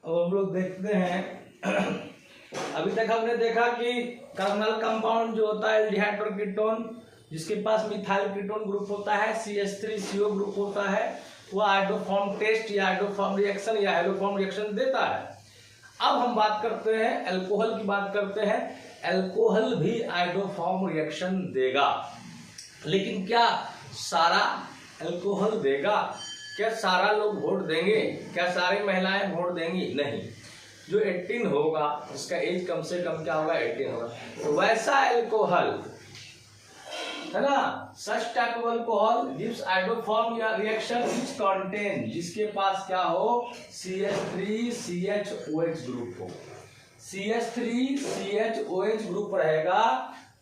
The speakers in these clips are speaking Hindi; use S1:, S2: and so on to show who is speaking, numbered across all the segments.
S1: अब हम लोग देखते हैं अभी तक हमने देखा कि कार्बोनाइल कंपाउंड जो होता है एल्डिहाइड और कीटोन, जिसके पास मिथाइल कीटोन ग्रुप होता है, CH3CO ग्रुप होता है, वो हाइड्रोफॉर्म टेस्ट या हाइड्रोफॉर्म रिएक्शन या हाइड्रोफॉर्म रिएक्शन देता है। अब हम बात करते हैं अल्कोहल की बात करते हैं। अल्कोहल भी हाइड्रोफॉर्म रिएक्शन देगा, लेकिन क्या सारा अल्कोहल देगा? क्या सारा लोग वोट देंगे? क्या सारी महिलाएं वोट देंगी? नहीं। जो 18 होगा, उसका एज कम से कम क्या होगा? 18 होगा। तो वैसा अल्कोहल है ना, such type of alcohol gives हाइड्रोफॉर्म या रिएक्शन व्हिच कंटेन, जिसके पास क्या हो? CH3CHOH ग्रुप हो। CH3CHOH ग्रुप रहेगा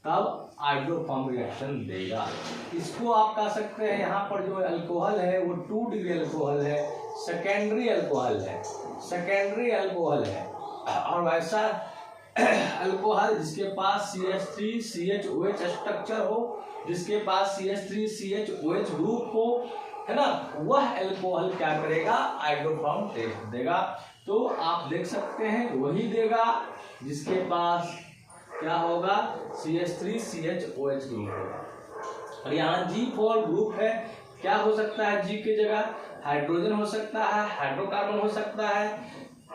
S1: तब हाइड्रोफॉर्म रिएक्शन देगा। इसको आप कह सकते हैं, यहाँ पर जो अल्कोहल है वो 2 डिग्री अल्कोहल है, सेकेंडरी अल्कोहल है, सेकेंडरी अल्कोहल है। और वैसा अल्कोहल जिसके पास CH3CHOH स्ट्रक्चर हो, जिसके पास CH3CHOH ग्रुप हो, है ना, वह अल्कोहल क्या करेगा? हाइड्रोफॉर्म टेस्ट देगा। तो आप देख सकते हैं वही देगा जिसके पास क्या होगा? CH3CHOH ग्रुप होगा। और यहाँ G4 ग्रुप है, क्या हो सकता है? G की जगह हाइड्रोजन हो सकता है, हाइड्रोकार्बन हो सकता है,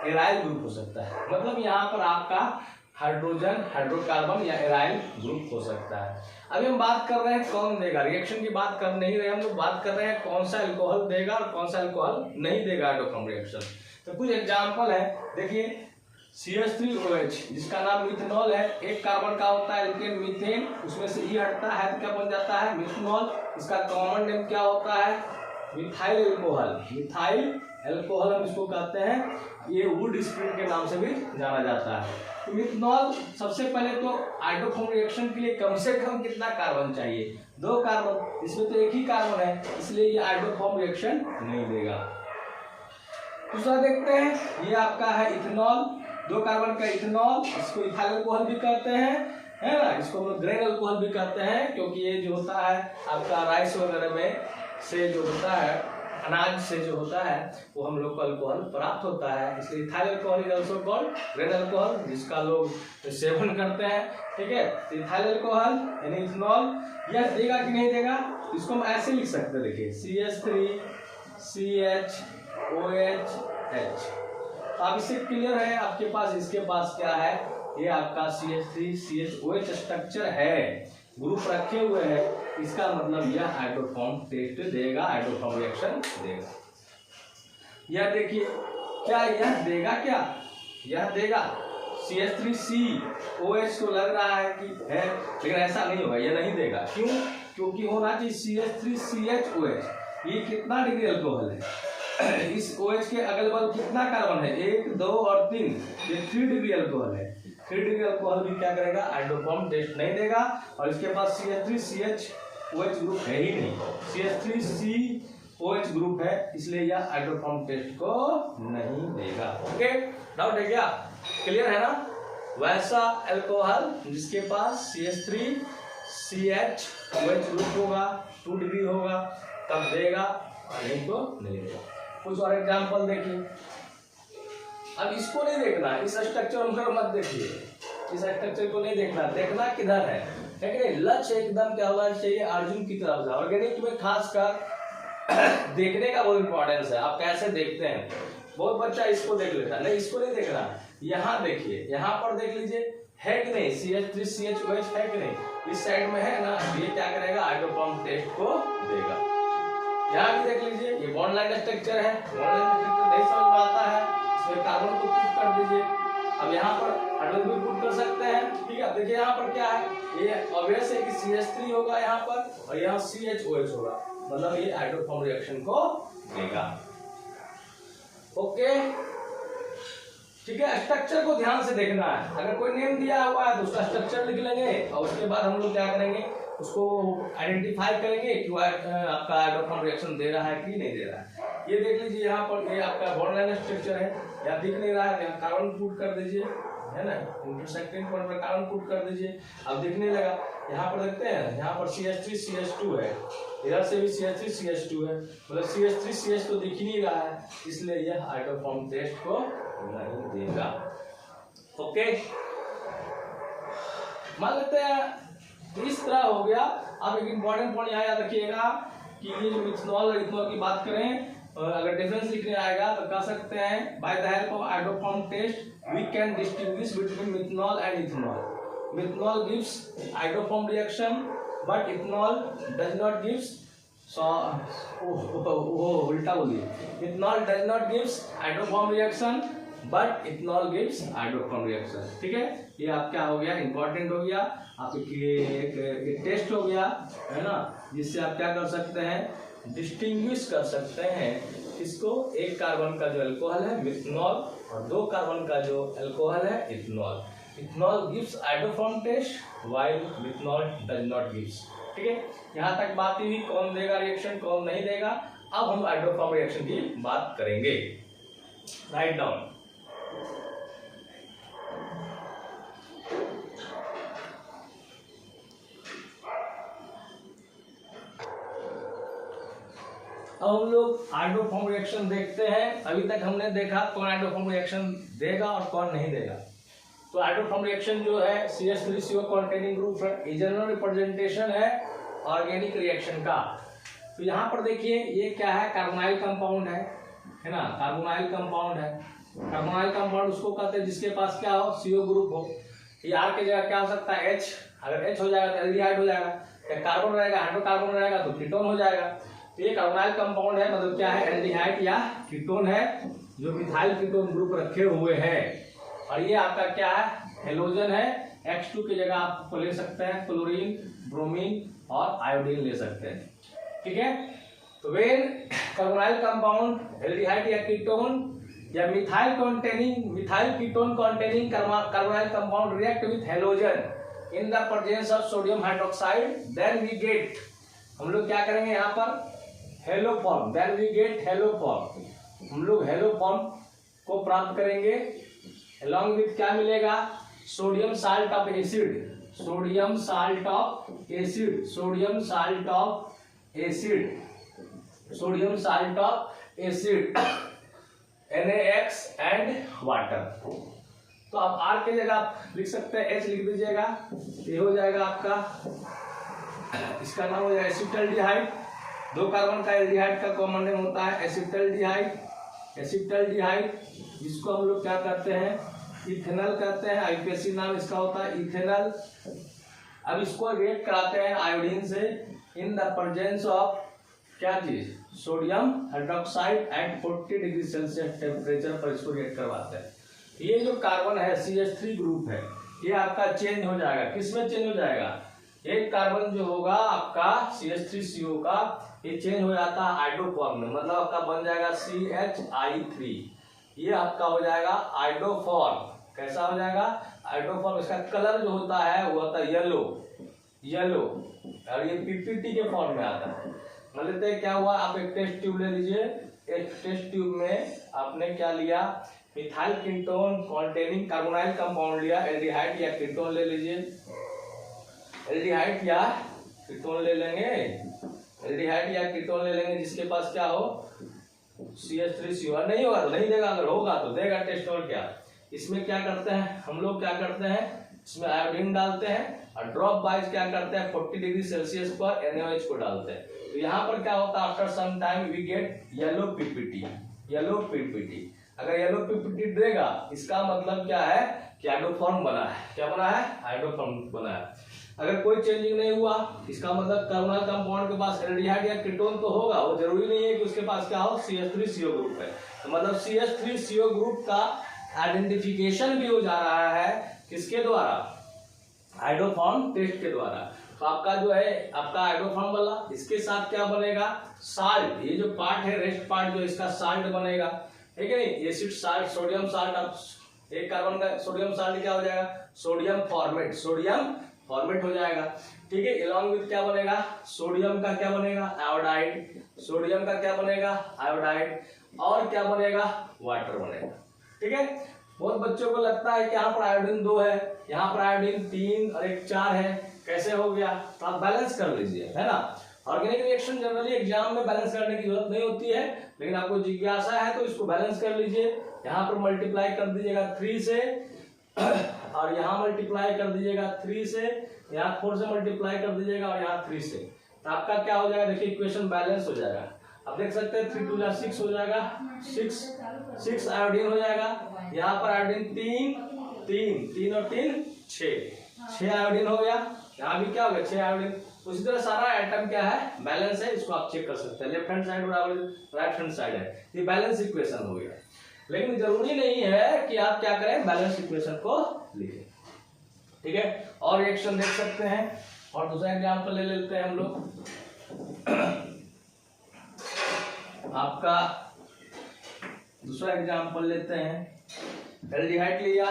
S1: एराइल ग्रुप हो सकता है। मतलब यहाँ पर आपका हाइड्रोजन, हाइड्रोकार्बन या एराइल ग्रुप हो सकता है। अभी हम बात कर रहे हैं कौन देगा, रिएक्शन की बात कर नहीं रहे हम लोग, बात कर रहे हैं कौन सा अल्कोहल देगा और कौन सा अल्कोहल नहीं देगा हाइड्रोफॉर्म रिएक्शन। तो कुछ एग्जाम्पल है, देखिए CH3OH जिसका नाम मिथेनॉल है, एक कार्बन का होता है एल्केन मीथेन, उसमें से ई हटता है तो क्या बन जाता है? मिथेनॉल। इसका कॉमन नेम क्या होता है? Methyl alcohol. मिथाइल अल्कोहल हम इसको कहते हैं, ये वुड स्प्रिट के नाम से भी जाना जाता है। तो मिथेनॉल सबसे पहले तो हाइड्रोफॉर्म रिएक्शन के लिए कम से कम कितना कार्बन चाहिए? 2 कार्बन। इसमें तो एक ही कार्बन है, इसलिए ये हाइड्रोफॉर्म रिएक्शन नहीं देगा। दूसरा देखते हैं, ये आपका है इथेनॉल, 2 कार्बन का इथेनॉल, इसको इथाइल अल्कोहल भी कहते हैं, है ना, इसको हम लोग ग्रेन अल्कोहल भी कहते हैं, क्योंकि ये जो होता है आपका राइस वगैरह में से जो होता है, अनाज से जो होता है, वो हम लोग को अल्कोहल प्राप्त होता है, इसलिए ethyl alcohol is also called grain alcohol, जिसका लोग सेवन करते हैं। ठीक है, तो इथाइल अल्कोहल यानी इथेनॉल यह देगा कि नहीं देगा? इसको हम ऐसे लिख सकते हैं, देखिए CH3CHOH। अब इससे क्लियर है आपके पास, इसके पास क्या है? ये आपका CH3CHOH स्ट्रक्चर है, ग्रुप रखे हुए हैं, इसका मतलब यह हाइड्रोफॉर्म टेस्ट देगा, हाइड्रोफॉर्म रिएक्शन देगा। यह देखिए, क्या यह देगा? क्या यह देगा? CH3COH को लग रहा है कि है, लेकिन ऐसा नहीं होगा, यह नहीं देगा। क्यों? क्योंकि होना चाहिए CH3CHOH। ये कितना डिग्री अल्कोहल है? इस OH के अगल बगल कितना कार्बन है? 1, 2 और 3, ये 3 डिग्री अल्कोहल है। 3 डिग्री अल्कोहल भी क्या करेगा? हाइड्रोफॉर्म टेस्ट नहीं देगा। और इसके पास CH3CHOH ग्रुप है ही नहीं, CH3COH ग्रुप है, इसलिए यह हाइड्रोफॉर्म टेस्ट को नहीं देगा। ओके, डाउट है क्या? क्लियर है ना? वैसा अल्कोहल जिसके पास CH3CHOH ग्रुप होगा, 2 डिग्री होगा, तब देगा, नहीं तो नहीं देगा। कुछ और एग्जाम्पल देखिए। अब इसको नहीं देखना, इस स्ट्रक्चर को मत देखिए, इस स्ट्रक्चर को नहीं देखना, देखना किधर है, ठीक है? लक्ष्य एकदम क्या होना चाहिए? अर्जुन की तरफ से। ऑर्गेनिक में खासकर देखने का बहुत इंपॉर्टेंस है, आप कैसे देखते हैं। बहुत बच्चा इसको देख लेता, नहीं इसको नहीं देखना, यहाँ देखिए, यहाँ पर देख लीजिए, है कि नहीं? CH3CHOH है कि नहीं? इस साइड में है ना, ये क्या करेगा? हाइड्रोफॉर्म टेस्ट को देगा। यहाँ भी देख लीजिए, ये बॉन्ड लाइन स्ट्रक्चर है, बॉन्ड लाइन स्ट्रक्चर नहीं समझ में आता है, इसमें कार्बन को पुट कर दीजिए। अब यहाँ पर हाइड्रोजन भी पुट कर सकते हैं। ठीक है, देखिए यहाँ पर क्या है? ये ऑब्वियस है कि CH3 होगा यहाँ पर, और यहाँ CHOH होगा, मतलब ये हाइड्रोफॉर्म रिएक्शन को देगा। ओके, ठीक है, स्ट्रक्चर को ध्यान से देखना है। अगर कोई नेम दिया हुआ है तो उसका स्ट्रक्चर लिख लेंगे, और उसके बाद हम लोग क्या करेंगे? उसको आइडेंटिफाई करेंगे कि आपका हाइड्रोफॉर्म रिएक्शन दे रहा है कि नहीं दे रहा है। ये देख लीजिए, यहाँ पर ये आपका बॉन्ड लाइन स्ट्रक्चर है, यहाँ दिख नहीं रहा है, यहाँ कार्बन पुट कर दीजिए, है ना, इंटरसेक्टिंग पॉइंट पर कार्बन पुट कर दीजिए, अब दिखने लगा। यहाँ पर देखते हैं, यहाँ पर CH3CH2 है, इधर से भी CH3CH2 है, मतलब CH3CH तो दिख ही नहीं रहा है, इसलिए यह हाइड्रोफॉर्म टेस्ट को नहीं देगा। ओके, मान लेते हैं इस तरह हो गया। अब एक इंपॉर्टेंट पॉइंट यहाँ याद रखिएगा कि ये जो मिथनॉल और इथनॉल की बात करें, अगर डिफरेंस लिखने आएगा तो कह सकते हैं by the help of iodoform test we can distinguish between methanol and ethanol. Methanol gives iodoform reaction but ethanol does not gives, उल्टा बोलिए, ethanol does not gives iodoform reaction but ethanol gives iodoform reaction. ठीक है, ये आप क्या हो गया, इंपॉर्टेंट हो गया, आपके एक टेस्ट हो गया है ना, जिससे आप क्या कर सकते हैं, डिस्टिंग्विश कर सकते हैं इसको, एक कार्बन का जो अल्कोहल है मिथनॉल और 2 कार्बन का जो अल्कोहल है ethanol. Ethanol gives iodoform test while methanol does not gives. ठीक है, यहाँ तक बात हुई कौन देगा रिएक्शन कौन नहीं देगा। अब हम हाइड्रोफॉर्म रिएक्शन की बात करेंगे। Write down. अब हम लोग हाइड्रोफॉर्म रिएक्शन देखते हैं। अभी तक हमने देखा कौन हाइड्रोफॉर्म रिएक्शन देगा और कौन नहीं देगा। तो हाइड्रोफॉर्म रिएक्शन जो है CH3CO कॉन्टेनिंग ग्रुप है, ये जनरल रिप्रेजेंटेशन है ऑर्गेनिक रिएक्शन का। तो यहाँ पर देखिए ये क्या है, कार्बोनाइल कंपाउंड है ना, कार्बोनाइल कंपाउंड है। कार्बोनाइल कंपाउंड उसको कहते हैं जिसके पास क्या हो, CO ग्रुप हो। ये R की जगह क्या हो सकता है, H। अगर H हो जाएगा तो एल्डिहाइड हो जाएगा, या कार्बन रहेगा हाइड्रोकार्बन रहेगा तो कीटोन हो जाएगा। तो ये कार्बोनाइल कंपाउंड है, मतलब क्या है, एल्डिहाइड या कीटोन है जो मिथाइल कीटोन ग्रुप रखे हुए हैं। और ये आपका क्या है, हेलोजन है। X2 की जगह आप ले सकते हैं क्लोरीन, ब्रोमीन और आयोडीन ले सकते हैं। ठीक है, तो वेन कार्बोनाइल कंपाउंड एल्डिहाइड या कीटोन या methyl ketone containing carbonyl compound react with halogen in the presence of sodium hydroxide, then we get, हम लोग क्या करेंगे यहाँ पर, haloform, then we get haloform, हम लोग हेलोफॉर्म को प्राप्त करेंगे। अलॉन्ग विथ क्या मिलेगा, sodium salt of acid, sodium salt of acid, sodium salt of acid, sodium salt of acid, NaX and water. तो आप R की जगह आप लिख सकते हैं H लिख दीजिएगा, ये हो जाएगा आपका, इसका नाम हो जाएगा एसिटल्डिहाइड। 2 कार्बन का एल्डिहाइड का कॉमन नेम होता है एसिटल्डिहाइड, एसिटल्डिहाइड, जिसको हम लोग क्या करते हैं, इथेनॉल कहते हैं। आईपीएसी नाम इसका होता है इथेनॉल। अब इसको रिएक्ट कराते हैं आयोडीन से इन द प्रेजेंस ऑफ क्या चीज, sodium hydroxide eight 40 degree Celsius temperature पर इसको रिएक्ट करवाते हैं। ये जो कार्बन है CH3 ग्रुप है, ये आपका चेंज हो जाएगा, किसमें चेंज हो जाएगा, एक कार्बन जो होगा आपका CH3CO का, ये चेंज हो जाता है हाइड्रोफॉर्म में, मतलब आपका बन जाएगा CHI3, ये आपका हो जाएगा हाइड्रोफॉर्म। कैसा हो जाएगा, हाइड्रोफॉर्म। इसका कलर जो होता है वो होता है येलो, येलो, और ये PPT के फॉर्म में आता है। मान लेते हैं क्या हुआ, आप एक टेस्ट ट्यूब ले लीजिए, एक टेस्ट ट्यूब में आपने क्या लिया, methyl ketone containing carbonyl compound लिया, एल्डिहाइड या कीटोन ले लीजिए, एल्डिहाइड या कीटोन ले लेंगे, एल्डिहाइड या कीटोन ले लेंगे जिसके पास क्या हो, CH3CO। नहीं होगा तो नहीं देगा, अगर होगा तो देगा टेस्ट। और क्या, इसमें क्या करते हैं हम लोग, क्या करते हैं, इसमें आयोडीन डालते हैं और ड्रॉप वाइज क्या करते हैं 40 डिग्री सेल्सियस पर NaOH को डालते हैं। तो यहाँ पर क्या होता है, after some time we get yellow PPT, yellow PPT। अगर येलो PPT देगा इसका मतलब क्या है कि हाइड्रोफॉर्म बना है, क्या बना है, हाइड्रोफॉर्म बना है। अगर कोई चेंजिंग नहीं हुआ इसका मतलब कार्बोनाइल कंपाउंड के पास एल्डिहाइड या कीटोन तो होगा, वो जरूरी नहीं है कि उसके पास क्या हो, CH3CO ग्रुप है। तो मतलब CH3CO ग्रुप का आइडेंटिफिकेशन भी हो जा रहा है किसके द्वारा, हाइड्रोफॉर्म टेस्ट के द्वारा। तो आपका जो है आपका हाइड्रोफॉर्म वाला, इसके साथ क्या बनेगा, साल्ट, ये जो पार्ट है रेस्ट पार्ट जो इसका साल्ट बनेगा, ठीक है नहीं, एसिड साल्ट, सोडियम साल्ट, अब एक कार्बन का सोडियम साल्ट क्या हो जाएगा, सोडियम फॉर्मेट, सोडियम फॉर्मेट हो जाएगा। ठीक है, अलॉन्ग विथ क्या बनेगा, सोडियम का क्या बनेगा, आयोडाइड, सोडियम का क्या बनेगा, आयोडाइड, और क्या बनेगा, वाटर बनेगा। ठीक है, बहुत बच्चों को लगता है कि यहाँ पर आयोडीन 2 है, यहाँ पर आयोडीन 3 और एक 4 है, कैसे हो गया, तो आप बैलेंस कर लीजिए, है ना। ऑर्गेनिक रिएक्शन जनरली एग्जाम में बैलेंस करने की जरूरत नहीं होती है, लेकिन आपको जिज्ञासा है तो इसको बैलेंस कर लीजिए। यहाँ पर मल्टीप्लाई कर दीजिएगा 3 से और यहाँ मल्टीप्लाई कर दीजिएगा 3 से, यहाँ 4 से मल्टीप्लाई कर दीजिएगा और यहाँ 3 से, तो आपका क्या हो जाएगा, देखिए इक्वेशन बैलेंस हो जाएगा। आप देख सकते हैं 3 2 जा 6 हो जाएगा, 6 आयोडीन हो जाएगा। यहाँ पर आयोडीन 3 और 3 6 आयोडीन हो गया। यहाँ भी क्या हो गया 6 आयोडीन। उसी तरह सारा आइटम क्या है, बैलेंस है, इसको आप चेक कर सकते हैं। लेफ्ट हैंड साइड बराबर राइट हैंड साइड है, ये बैलेंस इक्वेशन हो गया। लेकिन जरूरी नहीं है कि आप क्या करें, बैलेंस इक्वेशन को लिखें, ठीक है। और रिएक्शन देख सकते हैं, और दूसरा एग्जाम्पल ले लेते हैं हम लोग। आपका दूसरा एग्जाम्पल लेते हैं, एल्डिहाइड लिया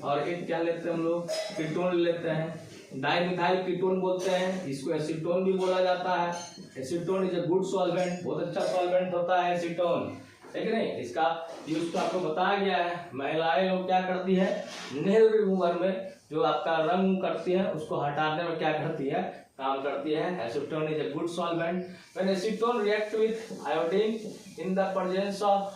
S1: और एक क्या लेते हैं हम लोग, कीटोन लेते हैं। डाइमिथाइल कीटोन बोलते हैं, इसको एसीटोन भी बोला जाता है। Acetone is a good solvent, बहुत अच्छा सॉल्वेंट होता है एसीटोन, ठीक है नहीं। इसका यूज तो आपको बताया गया है। महिलाएं लोग क्या करती है, नेल रिमूवर में जो आपका रंग करती है उसको हटाने में क्या करती है, काम करती है। Acetone is a good solvent. When acetone react with iodine in the presence of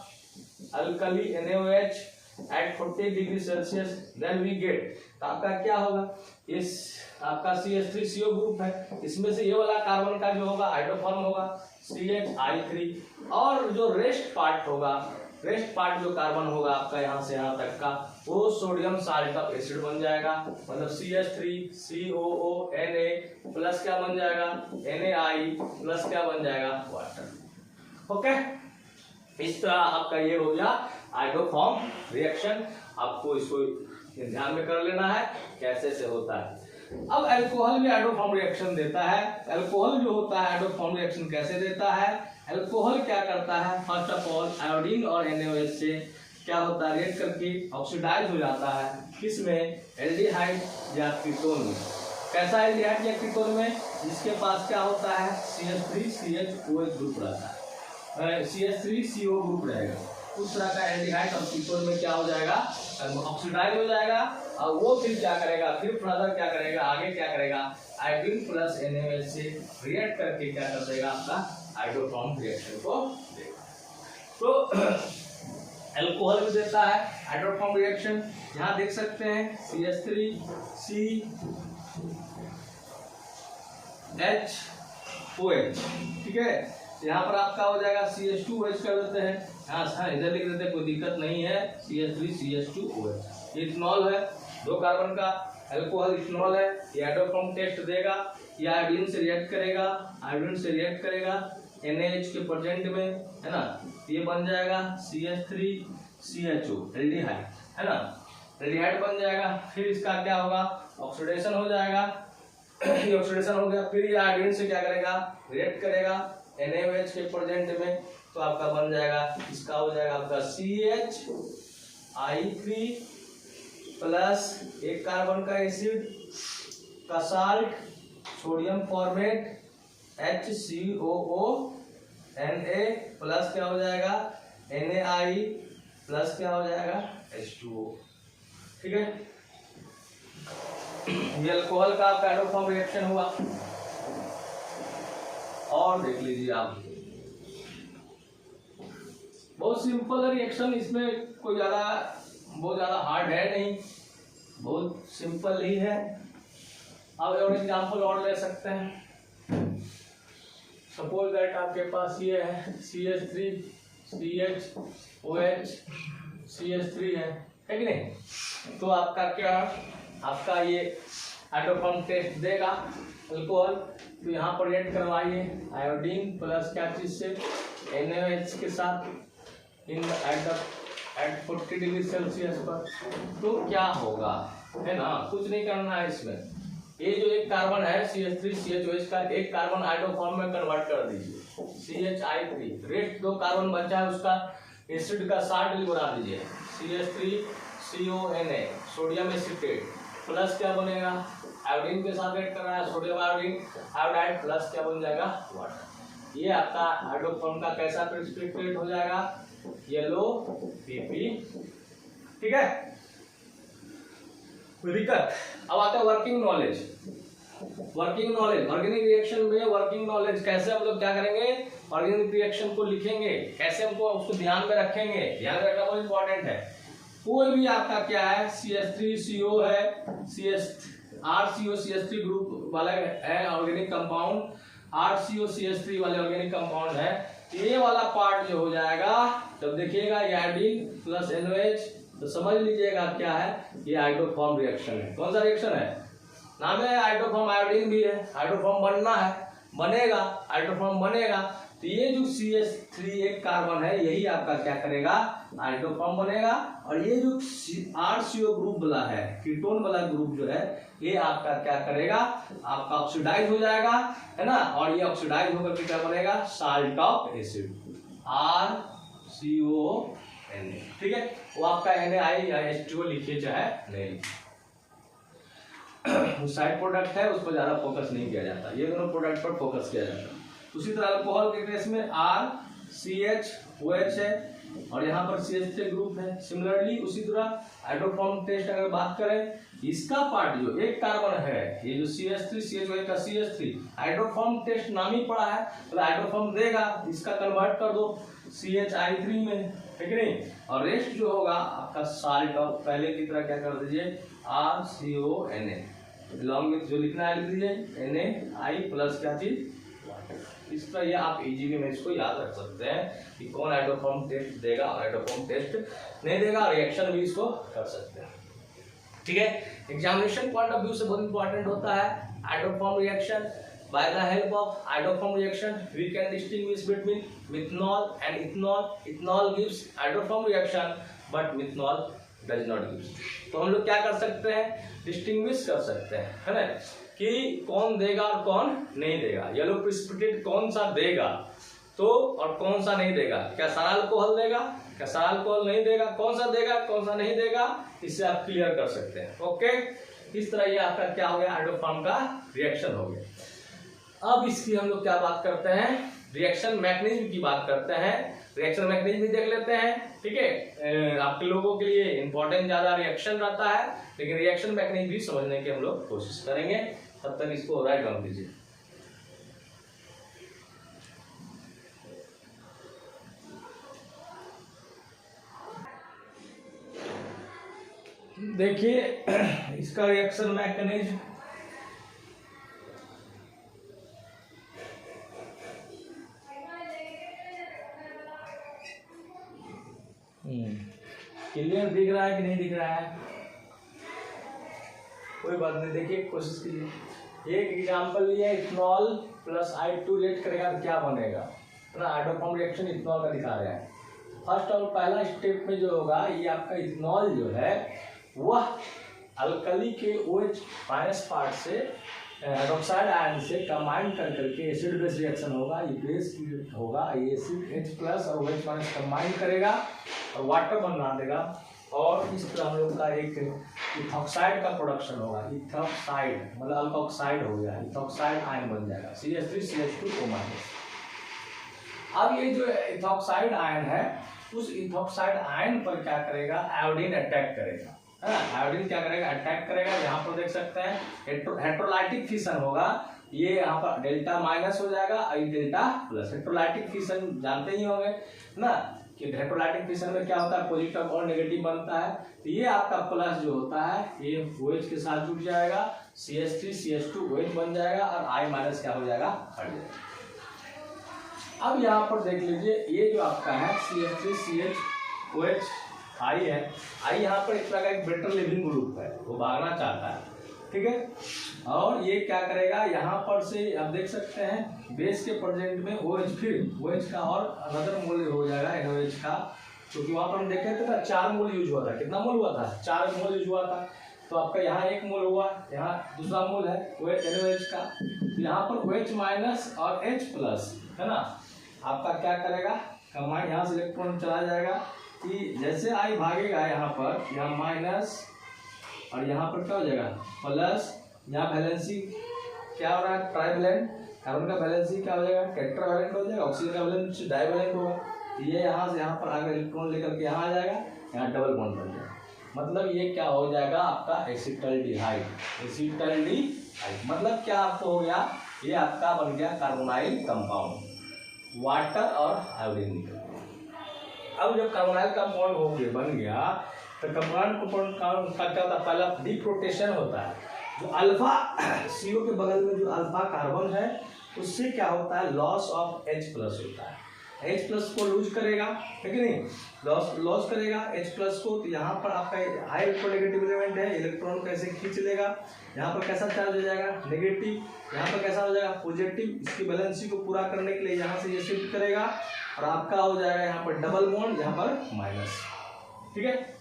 S1: alkali NaOH at 40 degree Celsius, then we get, तो आपका क्या होगा, इस आपका CH3CO ग्रुप है, इसमें से ये वाला कार्बन का जो होगा हाइड्रोफॉर्म होगा CHI3, और जो रेस्ट पार्ट होगा, रेस्ट पार्ट जो कार्बन होगा आपका यहाँ से यहाँ तक का, वो सोडियम साल्ट ऑफ एसिड बन जाएगा। मतलब CH3COO प्लस क्या बन जाएगा, NaI प्लस क्या बन जाएगा, वाटर। ओके, इस तरह आपका ये हो गया हाइड्रोफॉर्म रिएक्शन। आपको इसको ध्यान में कर लेना है कैसे से होता है। अब अल्कोहल भी हाइड्रोफॉर्म रिएक्शन देता है। अल्कोहल जो होता है हाइड्रोफॉर्म रिएक्शन कैसे देता है, अल्कोहल क्या करता है, फर्स्ट ऑफ ऑल आयोडीन और NaOH से क्या होता है, रिएक्ट करके ऑक्सीडाइज हो जाता है, किसमें, एल्डिहाइड या कीटोन में। कैसा एल्डिहाइड या कीटोन में, जिसके पास क्या होता है CH3CHOH ग्रुप रहता है, CH3CO ग्रुप रहेगा, उस तरह का एल्डिहाइड और कीटोन में क्या हो जाएगा, ऑक्सीडाइज हो जाएगा। और वो फिर क्या करेगा, फिर फर्दर क्या करेगा, आगे क्या करेगा, आयोडीन प्लस NaOH से रिएक्ट करके क्या कर देगा, आपका हाइड्रोफॉर्म रिएक्शन को देगा। तो अल्कोहल भी देता है हाइड्रोफॉर्म रिएक्शन। यहाँ देख सकते हैं CH3CHOH, ठीक है। यहाँ पर आपका हो जाएगा CH2OH कर देते हैं, हाँ इधर लिख देते हैं, कोई दिक्कत नहीं है। CH3CH2OH इथनॉल है, 2 कार्बन का अल्कोहल इथनॉल है। ये हाइड्रोफॉर्म टेस्ट देगा, ये आयोडीन से रिएक्ट करेगा, आयोडीन से रिएक्ट करेगा NaH के प्रेजेंट में, है ना, ये बन जाएगा CH3CHO एल्डिहाइड, है ना, एल्डिहाइड बन जाएगा। फिर इसका क्या होगा, ऑक्सीडेशन हो जाएगा, ये ऑक्सीडेशन हो गया, फिर ये आयोडीन से क्या करेगा, रिएक्ट करेगा NaOH के प्रेजेंट में, तो आपका बन जाएगा, इसका हो जाएगा आपका CHI3 प्लस एक कार्बन का एसिड का salt, sodium format HCOO Na plus क्या हो जाएगा, NaI प्लस क्या हो जाएगा, H2O, ठीक है। ये अल्कोहल का आपका हाइड्रोफॉर्म रिएक्शन हुआ। और देख लीजिए आप, बहुत सिंपल है रिएक्शन, इसमें कोई बहुत ज्यादा हार्ड है नहीं, बहुत सिंपल ही है। अब और एग्जाम्पल और ले सकते हैं। सपोज दैट आपके पास ये है CH3CHOH CH3 है कि नहीं। तो आपका क्या, आपका ये हाइड्रोफॉर्म टेस्ट देगा अल्कोहल। तो यहाँ पर रिएक्ट करवाइए आयोडीन प्लस क्या चीज से, NaOH के साथ एट 40 डिग्री सेल्सियस पर। तो क्या होगा, है ना, कुछ नहीं करना है इसमें। ये जो एक कार्बन है CH3CHOH का, एक कार्बन हाइड्रोफॉर्म में कन्वर्ट कर दीजिए CHI3, रेस्ट 2 कार्बन बचा है उसका एसिड का साल्ट बना दीजिए CH3CONA सोडियम एसिटेट प्लस क्या बनेगा, आयोडीन के साथ ऐड कर रहा है सोडियम आयोडाइड प्लस क्या बन जाएगा, वाटर। ये आपका हाइड्रोफॉर्म का कैसा प्रेसिपिटेट हो जाएगा, येलो PP, ठीक है। दिक्कत अब आता है working knowledge. Working knowledge, organic reaction में वर्किंग नॉलेज कैसे हम लोग क्या करेंगे, ऑर्गेनिक रिएक्शन को लिखेंगे, कैसे हमको उसको ध्यान में रखेंगे, ध्यान रखना बहुत इंपॉर्टेंट है। कोई भी आपका क्या है CH3CO है, RCOCH3 ग्रुप वाला है ऑर्गेनिक कंपाउंड, RCOCH3 वाले ऑर्गेनिक कंपाउंड है, ये वाला पार्ट जो हो जाएगा जब देखिएगा आयोडीन प्लस NOH, तो समझ लीजिएगा क्या है, ये हाइड्रोफॉर्म रिएक्शन है। कौन सा रिएक्शन है, नाम है हाइड्रोफॉर्म, आयोडीन भी है, हाइड्रोफॉर्म बनना है, बनेगा, हाइड्रोफॉर्म बनेगा, तो ये जो CH3 एक कार्बन है यही आपका क्या करेगा, हाइड्रोफॉर्म बनेगा, और ये जो RCO ग्रुप वाला है, कीटोन वाला ग्रुप जो है, ये आपका क्या करेगा, आपका ऑक्सीडाइज हो जाएगा, है ना, और ये ऑक्सीडाइज होकर के क्या बनेगा, साल्ट ऑफ एसिड, RCONA, ठीक है, वो आपका NaI या H2O लिखिए चाहे नहीं, साइड प्रोडक्ट है उस पर ज्यादा फोकस नहीं किया जाता, ये दोनों प्रोडक्ट पर फोकस किया जाता है। उसी तरह अल्कोहल के केस में RCHOH है और यहाँ पर CH3 ग्रुप है। सिमिलरली उसी तरह हाइड्रोफॉर्म टेस्ट अगर बात करें, इसका पार्ट जो एक कार्बन है, ये जो CH3 CH का CH3 हाइड्रोफॉर्म टेस्ट नाम ही पड़ा है, तो हाइड्रोफॉर्म देगा, इसका कन्वर्ट कर दो CHI3 में, ठीक है नहीं, और रेस्ट जो होगा आपका साल्ट, और पहले की तरह क्या कर दीजिए RCONA, लॉन्ग विथ जो लिखना है लिख दीजिए NaI प्लस क्या चीज, इस तरह ये आप इजीली में इसको याद रख सकते हैं कि कौन हाइड्रोफॉर्म टेस्ट देगा और हाइड्रोफॉर्म टेस्ट नहीं देगा, रिएक्शन भी इसको कर सकते हैं, ठीक है। एग्जामिनेशन पॉइंट ऑफ व्यू से बहुत इंपॉर्टेंट होता है iodoform reaction. By the help of iodoform reaction we can distinguish between methanol and ethanol. Ethanol gives iodoform reaction but methanol does not gives. तो हम लोग क्या कर सकते हैं, डिस्टिंग्विश कर सकते हैं, है ना, कि कौन देगा और कौन नहीं देगा, येलो प्रिसिपिटेट कौन सा देगा तो और कौन सा नहीं देगा, क्या सारा अल्कोहल देगा, क्या सारा अल्कोहल नहीं देगा, कौन सा देगा कौन सा नहीं देगा, इससे आप क्लियर कर सकते हैं। ओके, इस तरह ये आपका क्या हो गया, हाइड्रोफॉर्म का रिएक्शन हो गया। अब इसकी हम लोग क्या बात करते हैं, रिएक्शन मैकेनिज्म की बात करते हैं। रिएक्शन मैकेनिज्म भी देख लेते हैं, ठीक है, आपके लोगों के लिए इंपॉर्टेंट ज्यादा रिएक्शन रहता है, लेकिन रिएक्शन मैकेनिज्म भी समझने की हम लोग कोशिश करेंगे। तब तक इसको राइट डाउन कीजिए। देखिए इसका रिएक्शन मैकेनिज्म, क्लियर दिख रहा है कि नहीं दिख रहा है, कोई बात नहीं, देखिए कोशिश कीजिए। एक एग्जांपल लिया, इथनॉल प्लस I2 रिएक्ट करेगा तो क्या बनेगा, ना हाइड्रोफॉर्म रिएक्शन इथनॉल का दिखा रहे हैं। फर्स्ट और पहला स्टेप में जो होगा, ये आपका इथनॉल जो है वह अल्कली के OH माइनस पार्ट से हाइड्रोक्साइड आयन से कंबाइन कर करके एसिड बेस रिएक्शन होगा, ये बेस होगा, ये एसिड H प्लस और OH माइनस कंबाइन करेगा और वाटर बना देगा, और इस तरह हम लोग का एक इथॉक्साइड का प्रोडक्शन होगा। इथॉक्साइड मतलब अल्कोक्साइड हो गया, इथॉक्साइड आयन बन जाएगा CH3 CH2O-। अब ये जो इथॉक्साइड आयन है, उस इथॉक्साइड आयन पर क्या करेगा, आयोडीन अटैक करेगा, है ना, आयोडीन क्या करेगा, अटैक करेगा। यहाँ पर देख सकते हैं हेट्रोलाइटिक फिशन होगा, ये यहाँ पर डेल्टा माइनस हो जाएगा और डेल्टा प्लस। हेट्रोलाइटिक फिशन जानते ही होंगे ना कि हेट्रोलाइटिक फिशन में क्या होता है, पॉजिटिव और नेगेटिव बनता है, तो ये आपका प्लस जो होता है ये OH के साथ जुड़ जाएगा, CH3 CH2OH बन जाएगा और I माइनस क्या हो जाएगा, हट जाएगा। अब यहाँ पर देख लीजिए, ये जो आपका है CH3 CH2OH I है, I यहाँ पर एक तरह का एक बेटर लिविंग ग्रुप है, वो भागना चाहता है, ठीक है, और ये क्या करेगा, यहाँ पर से आप देख सकते हैं बेस के प्रेजेंट में OH, फिर OH का और अनदर मोल हो जाएगा NOH का, क्योंकि वहाँ पर हम देखे थे ना 4 मोल यूज हुआ था, कितना मोल हुआ था, 4 मोल यूज हुआ था, तो आपका यहाँ 1 मोल हुआ, यहाँ दूसरा मोल है NOH का, तो यहाँ पर OH माइनस और H प्लस, है ना, आपका क्या करेगा, कंबाइन, यहाँ से इलेक्ट्रॉन चला जाएगा, कि जैसे I भागेगा यहाँ पर, यहाँ माइनस और यहाँ पर क्या हो जाएगा प्लस, यहाँ वैलेंसी क्या हो रहा है, ट्राइवैलेंट, कार्बन का वैलेंसी क्या हो जाएगा, टेट्रावैलेंट हो जाएगा, ऑक्सीजन का वैलेंसी डाइवैलेंट होगा, ये यहाँ से यहाँ पर आगे इलेक्ट्रॉन लेकर के यहाँ आ जाएगा, यहाँ डबल बॉन्ड बन जाएगा, मतलब ये क्या हो जाएगा आपका एसिटल्डिहाइड, एसिटल्डिहाइड I। मतलब क्या आपको हो गया, ये आपका बन गया कार्बोनाइल कंपाउंड, वाटर और आयोडीन निकल गया। अब जब कार्बोनाइल कंपाउंड हो गया बन गया तो कार्बोनाइल कंपाउंड का क्या होता है, पहला डिप्रोटेशन होता है। जो अल्फा CO के बगल में जो अल्फा कार्बन है उससे क्या होता है, लॉस ऑफ H+ होता है। H+ को लूज करेगा, है कि नहीं, लॉस करेगा H+ को। तो यहाँ पर आपका हाई इलेक्ट्रोनेगेटिव एलिमेंट है, इलेक्ट्रॉन कैसे खींच लेगा, यहाँ पर कैसा चार्ज हो जाएगा, नेगेटिव, यहाँ पर कैसा हो जाएगा, पॉजिटिव। इसकी बैलेंसी को पूरा करने के लिए यहाँ से ये शिफ्ट करेगा और आपका हो जाएगा यहाँ पर डबल बॉन्ड, यहाँ पर माइनस। ठीक है,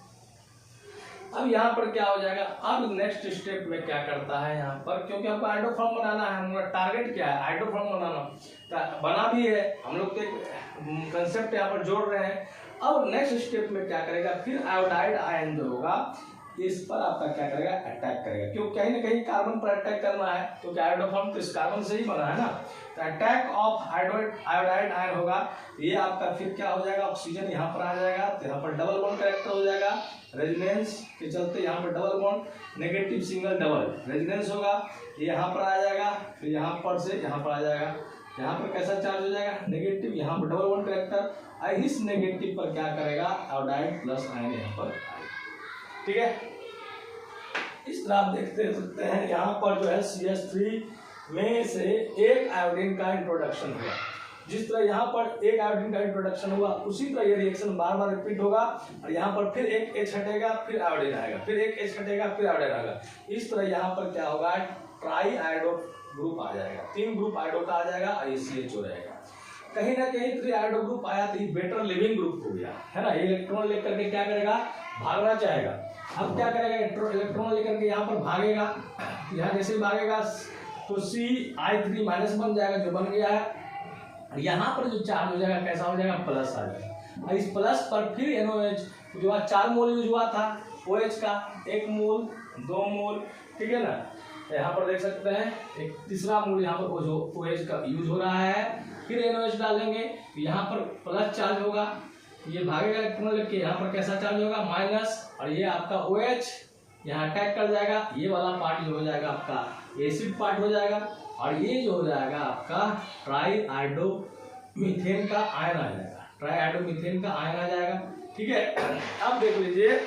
S1: अब यहाँ पर क्या हो जाएगा, अब नेक्स्ट स्टेप में क्या करता है यहाँ पर, क्योंकि आपको आइडोफॉर्म बनाना है, हमारा टारगेट क्या है, आइडोफॉर्म बनाना, बना भी है हम लोग, तो कंसेप्ट यहाँ पर जोड़ रहे हैं। अब नेक्स्ट स्टेप में क्या करेगा, फिर आयोडाइड आयन जो होगा इस पर आपका क्या करेगा, अटैक करेगा। क्यों, कहीं ना कहीं कार्बन पर अटैक करना है, क्योंकि आयोडोफॉर्म तो इस कार्बन से ही बना है ना। तो अटैक ऑफ आयोडाइड आयन होगा, ये आपका फिर क्या हो जाएगा, ऑक्सीजन यहाँ पर आ जाएगा, तो यहाँ पर डबल बॉन्ड कैरेक्टर हो जाएगा, रेजोनेंस के चलते यहाँ पर double bond, negative single double resonance होगा, ये यहाँ पर आ जाएगा, फिर यहाँ पर से यहाँ पर आ जाएगा, यहाँ पर कैसा चार्ज हो जाएगा, नेगेटिव, यहाँ पर डबल बॉन्ड कैरेक्टर, इस नेगेटिव पर क्या करेगा, आयोडाइड प्लस आयन यहाँ पर। ठीक है, इस तरह आप देखते सकते हैं यहाँ पर जो है CH3 में से एक आयोडीन का इंट्रोडक्शन हुआ। जिस तरह यहाँ पर एक आयोडीन का इंट्रोडक्शन हुआ उसी तरह ये रिएक्शन बार बार रिपीट होगा, और यहाँ पर फिर एक H हटेगा, फिर आयोडीन आएगा, फिर एक H हटेगा, फिर आयोडीन आएगा। इस तरह यहाँ पर क्या होगा, ट्राई आयोडो ग्रुप आ जाएगा, 3 ग्रुप आयोडो का आ जाएगा और ये CH हो जाएगा। कहीं ना कहीं 3 आयोडो ग्रुप आया तो ये बेटर लिविंग ग्रुप हो गया, है ना। इलेक्ट्रॉन लेकर के क्या करेगा, भागना चाहेगा। अब क्या करेगा, इलेक्ट्रॉन लेकर के यहाँ पर भागेगा, यहाँ जैसे भागेगा तो CI3 माइनस बन जाएगा, जो बन गया है। यहाँ पर जो चार्ज हो जाएगा कैसा हो जाएगा, प्लस आ जाएगा। इस प्लस पर फिर NOH जो 4 मोल यूज हुआ था, OH का 1 मोल 2 मोल, ठीक है ना। यहाँ पर देख सकते हैं एक तीसरा मोल यहाँ पर OH का यूज हो रहा है। फिर NOH डालेंगे, यहाँ पर प्लस चार्ज होगा, ये भागेगा इलेक्ट्रॉन लेके, यहाँ पर कैसा चार्ज होगा, माइनस, और ये आपका OH यहाँ अटैक कर जाएगा। ये वाला पार्ट जो हो जाएगा आपका एसिड पार्ट हो जाएगा, और ये जो हो जाएगा आपका ट्राई आयोडो मीथेन का आयन आ जाएगा, ट्राई आयोडो मीथेन का आयन आ जाएगा। ठीक है, अब देख लीजिए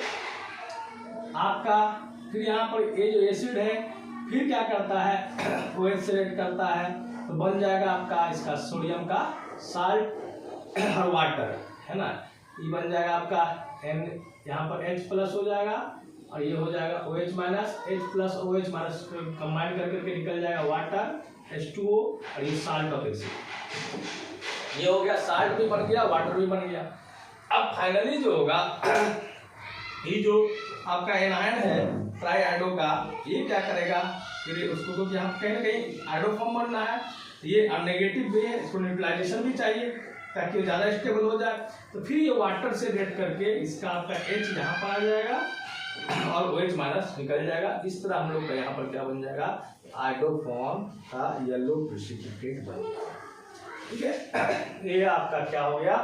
S1: आपका, फिर यहाँ पर ये जो एसिड है फिर क्या करता है, OH से रिएक्ट करता है, तो बन जाएगा आपका इसका सोडियम का साल्ट और वाटर, है ना। ये बन जाएगा आपका N, यहाँ पर H+ हो जाएगा, और ये हो जाएगा OH minus, H+ OH minus combine करके निकल जाएगा वाटर H2O, और ये साल्ट ऑफ एसिड। ये हो गया, साल्ट भी बन गया, वाटर भी बन गया। अब फाइनली जो होगा, ये जो आपका एनायन है ट्राई आयोडो का, ये क्या करेगा, फिर उसको, क्योंकि यहाँ कहीं ना कहीं आयोडो फॉर्म बनना है, ये नेगेटिव भी है, इसको न्यूट्रलाइजेशन भी चाहिए ताकि वो ज़्यादा स्टेबल हो जाए। तो फिर ये वाटर से रिएक्ट करके इसका आपका H यहाँ पर आ जाएगा और OH माइनस निकल जाएगा। इस तरह हम लोग का यहाँ पर क्या बन जाएगा, आयोडोफॉर्म का येलो प्रेसिपिटेट बन जाएगा। ठीक है, ये आपका क्या हो गया,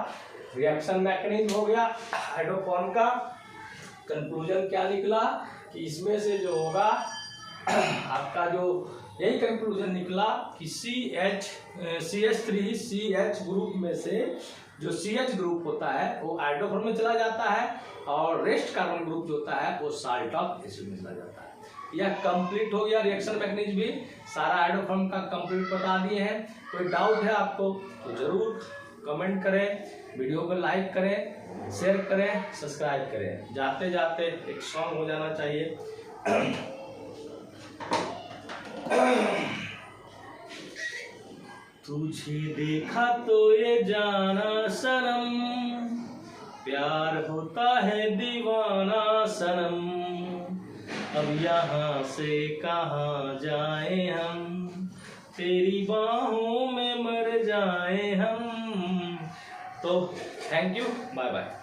S1: रिएक्शन मैकेनिज्म हो गया आयोडोफॉर्म का। कंक्लूजन क्या निकला कि इसमें से जो होगा आपका जो यही कंक्लूजन निकला कि CH3CH ग्रुप में से जो CH ग्रुप होता है वो आयोडोफॉर्म में चला जाता है, और रेस्ट कार्बन ग्रुप जो होता है वो साल्ट ऑफ एसिड में चला जाता है। यह कंप्लीट हो गया रिएक्शन मैकेनिज्म भी, सारा आयोडोफॉर्म का कंप्लीट बता दिए हैं। कोई डाउट है आपको तो जरूर कमेंट करें, वीडियो को लाइक करें, शेयर करें, सब्सक्राइब करें। जाते जाते एक सॉन्ग हो जाना चाहिए। तुझे देखा तो ये जाना सनम, प्यार होता है दीवाना सनम, अब यहाँ से कहाँ जाए हम, तेरी बाहों में मर जाए हम। तो थैंक यू, बाय बाय।